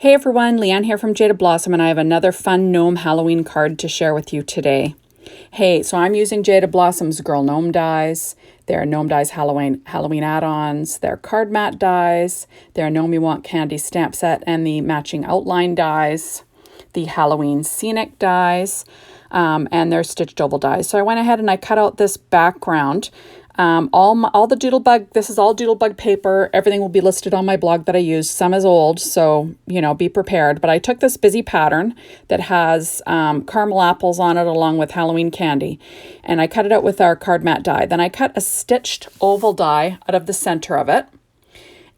Hey everyone, Leanne here from Jaded Blossom, and I have another fun gnome Halloween card to share with you today. Hey, so I'm using Jaded Blossom's Girl Gnome dies. They're Gnome Dies Halloween Add Ons. They're card mat dies. They're Gnomie Want Candy stamp set and the matching outline dies. The Halloween Scenic dies. And they're stitched oval dies. So I went ahead and I cut out this background. All the Doodlebug, this is all Doodlebug paper. Everything will be listed on my blog that I use. Some is old, so, be prepared. But I took this busy pattern that has caramel apples on it along with Halloween candy. And I cut it out with our card mat die. Then I cut a stitched oval die out of the center of it.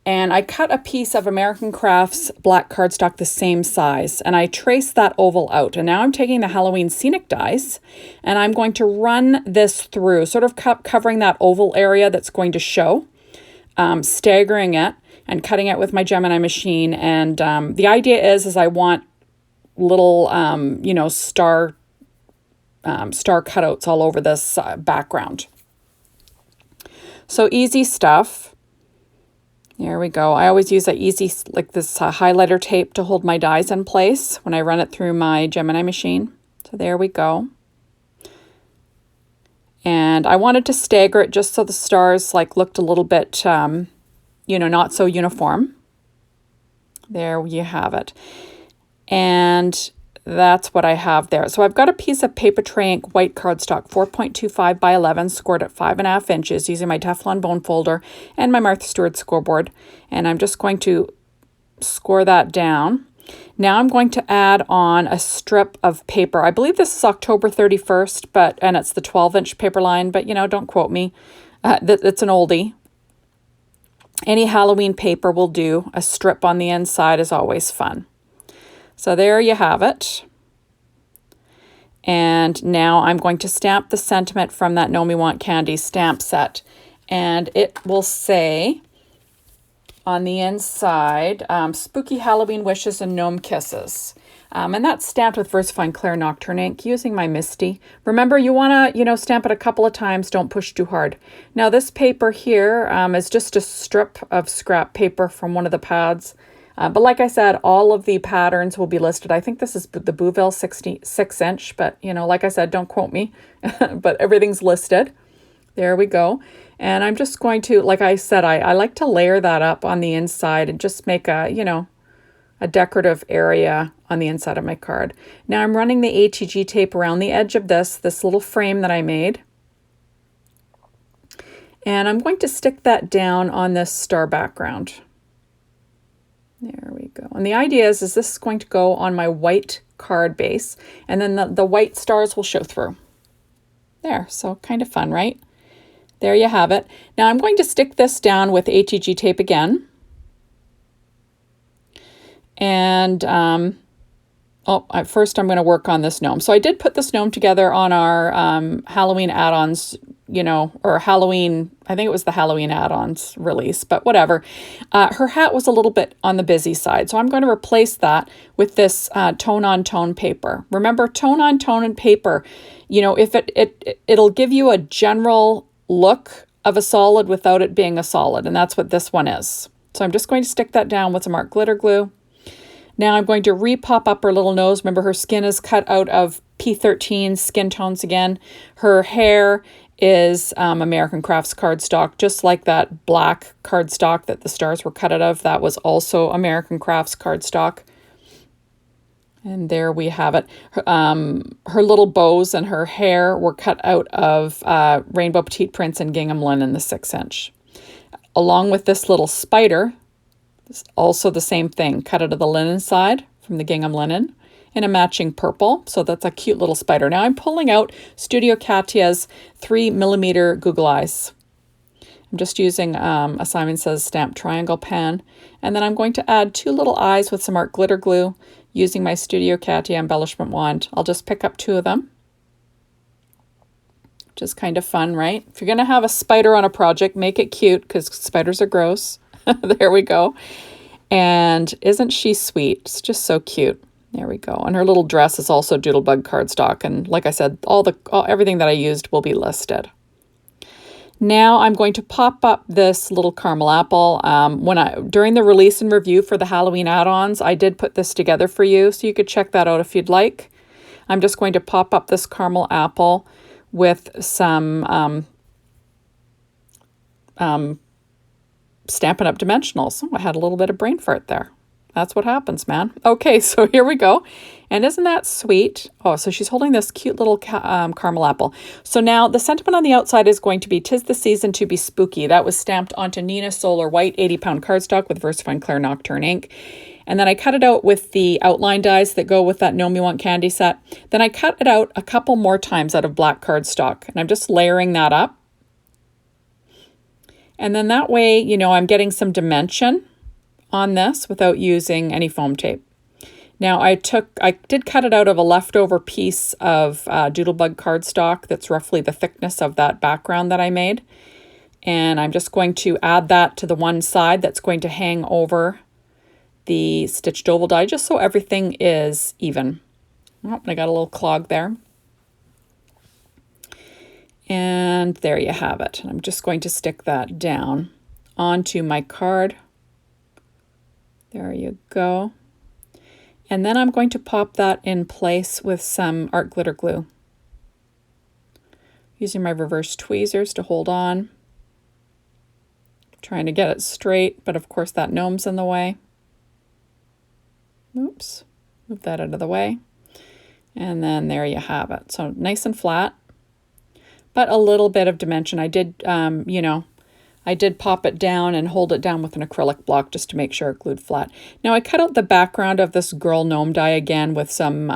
And I cut a piece of American Crafts black cardstock the same size, and I traced that oval out. And now I'm taking the Halloween Scenic dies, and I'm going to run this through, sort of covering that oval area that's going to show, staggering it and cutting it with my Gemini machine. And the idea is I want little, star cutouts all over this background. So easy stuff. There we go. I always use this highlighter tape to hold my dies in place when I run it through my Gemini machine. So there we go. And I wanted to stagger it just so the stars looked a little bit, not so uniform. There you have it. And that's what I have there. So I've got a piece of paper tray ink white cardstock, 4.25 by 11, scored at 5.5 inches using my Teflon bone folder and my Martha Stewart scoreboard. And I'm just going to score that down. Now I'm going to add on a strip of paper. I believe this is October 31st, and it's the 12-inch paper line, but don't quote me. It's an oldie. Any Halloween paper will do. A strip on the inside is always fun. So there you have it. And now I'm going to stamp the sentiment from that Gnomie Want Candy stamp set. And it will say on the inside, Spooky Halloween Wishes and Gnome Kisses. And that's stamped with VersaFine Clair Nocturne ink using my Misty. Remember, you want to, stamp it a couple of times. Don't push too hard. Now this paper here is just a strip of scrap paper from one of the pads. But like I said, all of the patterns will be listed. I think this is the Bouville 6-inch, but, like I said, don't quote me. But everything's listed. There we go. And I'm just going to, like I said, I like to layer that up on the inside and just make a decorative area on the inside of my card. Now I'm running the ATG tape around the edge of this little frame that I made. And I'm going to stick that down on this star background. There we go. And the idea is this is going to go on my white card base, and then the white stars will show through. There, so kind of fun, right? There you have it. Now I'm going to stick this down with ATG tape again. And first I'm going to work on this gnome. So I did put this gnome together on our Halloween add-ons, or Halloween, I think it was the Halloween add-ons release, but whatever. Her hat was a little bit on the busy side, so I'm going to replace that with this tone-on-tone paper. Remember, tone-on-tone and paper, if it'll give you a general look of a solid without it being a solid, and that's what this one is. So I'm just going to stick that down with some art glitter glue. Now I'm going to repop up her little nose. Remember, her skin is cut out of P13 skin tones again. Her hair is American Crafts cardstock, just like that black cardstock that the stars were cut out of. That was also American Crafts cardstock. And there we have it. Her little bows and her hair were cut out of Rainbow Petite Prints and gingham linen, the 6-inch. Along with this little spider, it's also the same thing, cut out of the linen side from the gingham linen in a matching purple. So that's a cute little spider. Now I'm pulling out Studio Katya's 3mm Google Eyes. I'm just using a Simon Says Stamp Triangle pen. And then I'm going to add 2 little eyes with some art glitter glue using my Studio Katya embellishment wand. I'll just pick up 2 of them. Which is kind of fun, right? If you're going to have a spider on a project, make it cute because spiders are gross. There we go. And isn't she sweet? It's just so cute. There we go. And her little dress is also Doodlebug cardstock. And like I said, everything that I used will be listed. Now I'm going to pop up this little caramel apple. During the release and review for the Halloween add-ons, I did put this together for you, so you could check that out if you'd like. I'm just going to pop up this caramel apple with some Stampin' Up! Dimensionals. Oh, I had a little bit of brain fart there. That's what happens, man. Okay, so here we go. And isn't that sweet? Oh, so she's holding this cute little caramel apple. So now the sentiment on the outside is going to be, "'Tis the season to be spooky." That was stamped onto Nina Solar White 80-pound cardstock with VersaFine Claire Nocturne ink. And then I cut it out with the outline dies that go with that Gnome You Want candy set. Then I cut it out a couple more times out of black cardstock. And I'm just layering that up. And then that way, you know, I'm getting some dimension on this without using any foam tape. Now I did cut it out of a leftover piece of Doodlebug cardstock that's roughly the thickness of that background that I made. And I'm just going to add that to the one side that's going to hang over the stitched oval die, just so everything is even. Oh, I got a little clog there. And there you have it. I'm just going to stick that down onto my card. There you go. And then I'm going to pop that in place with some art glitter glue. Using my reverse tweezers to hold on. Trying to get it straight, but of course that gnome's in the way. Oops, move that out of the way. And then there you have it. So nice and flat, but a little bit of dimension. I did, I did pop it down and hold it down with an acrylic block just to make sure it glued flat. Now I cut out the background of this girl gnome die again with some,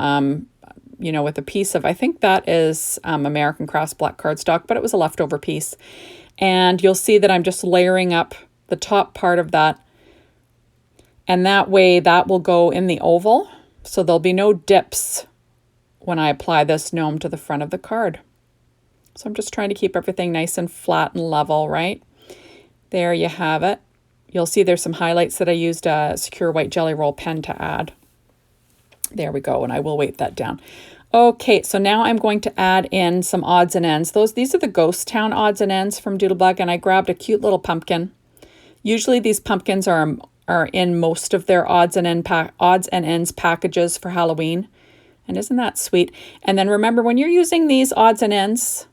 with a piece of, I think that is American Crafts black cardstock, but it was a leftover piece. And you'll see that I'm just layering up the top part of that. And that way that will go in the oval. So there'll be no dips when I apply this gnome to the front of the card. So I'm just trying to keep everything nice and flat and level, right? There you have it. You'll see there's some highlights that I used a secure white jelly roll pen to add. There we go, and I will weight that down. Okay, so now I'm going to add in some odds and ends. These are the Ghost Town odds and ends from Doodlebug, and I grabbed a cute little pumpkin. Usually these pumpkins are in most of their odds and ends packages for Halloween. And isn't that sweet? And then remember, when you're using these odds and ends,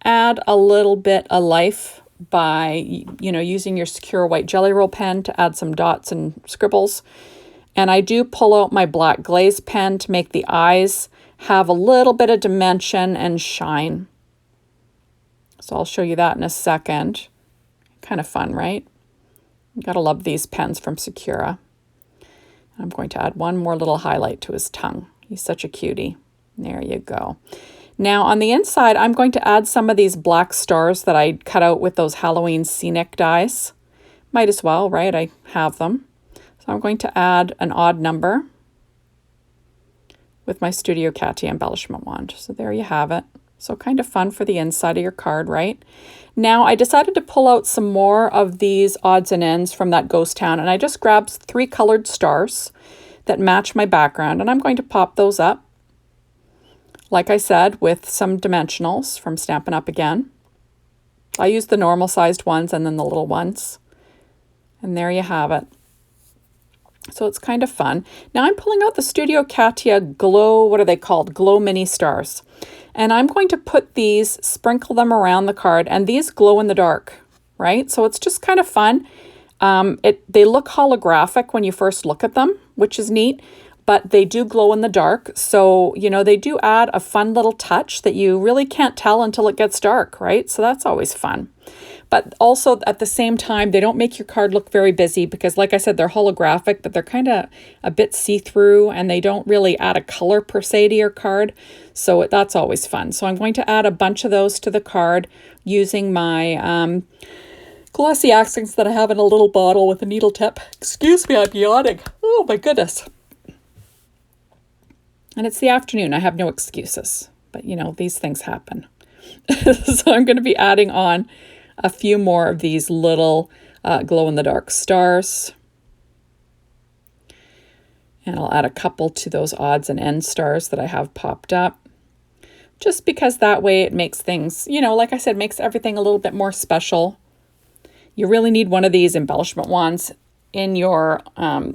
add a little bit of life by, using your secure white jelly roll pen to add some dots and scribbles. And I do pull out my black glaze pen to make the eyes have a little bit of dimension and shine. So I'll show you that in a second. Kind of fun, right? You gotta love these pens from Secura. I'm going to add one more little highlight to his tongue. He's such a cutie. There you go. Now on the inside, I'm going to add some of these black stars that I cut out with those Halloween Scenic dies. Might as well, right? I have them. So I'm going to add an odd number with my Studio Katia embellishment wand. So there you have it. So kind of fun for the inside of your card, right? Now I decided to pull out some more of these odds and ends from that Ghost Town, and I just grabbed 3 colored stars that match my background, and I'm going to pop those up, like I said, with some dimensionals from Stampin' Up! Again. I used the normal sized ones and then the little ones. And there you have it. So it's kind of fun. Now I'm pulling out the Studio Katia Glow, what are they called? Glow Mini Stars. And I'm going to put these, sprinkle them around the card, and these glow in the dark, right? So it's just kind of fun. They look holographic when you first look at them, which is neat, but they do glow in the dark. So, they do add a fun little touch that you really can't tell until it gets dark, right? So that's always fun. But also at the same time, they don't make your card look very busy because, like I said, they're holographic, but they're kind of a bit see-through, and they don't really add a color per se to your card. So that's always fun. So I'm going to add a bunch of those to the card using my glossy accents that I have in a little bottle with a needle tip. Excuse me, I'm yawning. Oh my goodness. And it's the afternoon. I have no excuses, but these things happen. So I'm going to be adding on a few more of these little glow-in-the-dark stars. And I'll add a couple to those odds and ends stars that I have popped up. just because that way it makes things, you know, like I said, makes everything a little bit more special. You really need one of these embellishment wands in your,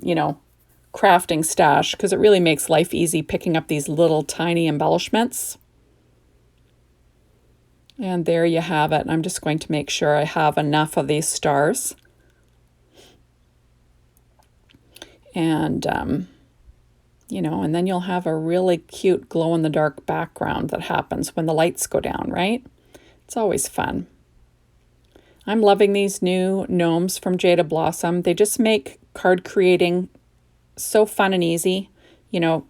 you know, crafting stash, because it really makes life easy picking up these little tiny embellishments. And there you have it. I'm just going to make sure I have enough of these stars. And, you know, and then you'll have a really cute glow-in-the-dark background that happens when the lights go down, right? It's always fun. I'm loving these new gnomes from Jaded Blossom. They just make card creating so fun and easy. You know,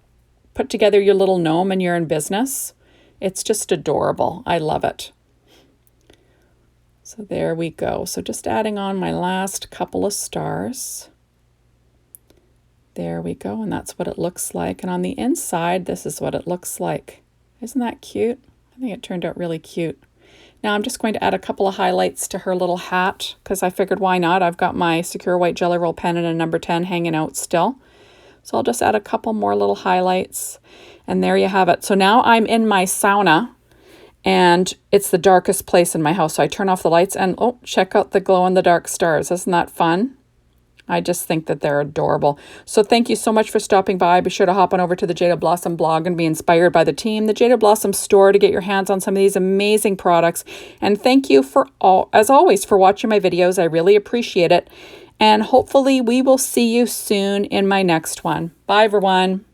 put together your little gnome and you're in business. It's just adorable. I love it. So there we go. So just adding on my last couple of stars. There we go, and that's what it looks like. And on the inside, this is what it looks like. Isn't that cute? I think it turned out really cute. Now I'm just going to add a couple of highlights to her little hat, because I figured why not? I've got my Secure White Jelly Roll pen and a number 10 hanging out still. So I'll just add a couple more little highlights, and there you have it. So now I'm in my sauna, and it's the darkest place in my house. So I turn off the lights, and oh, check out the glow-in-the-dark stars. Isn't that fun? I just think that they're adorable. So thank you so much for stopping by. Be sure to hop on over to the Jaded Blossom blog and be inspired by the team, the Jaded Blossom store, to get your hands on some of these amazing products. And thank you as always, for watching my videos. I really appreciate it. And hopefully we will see you soon in my next one. Bye, everyone.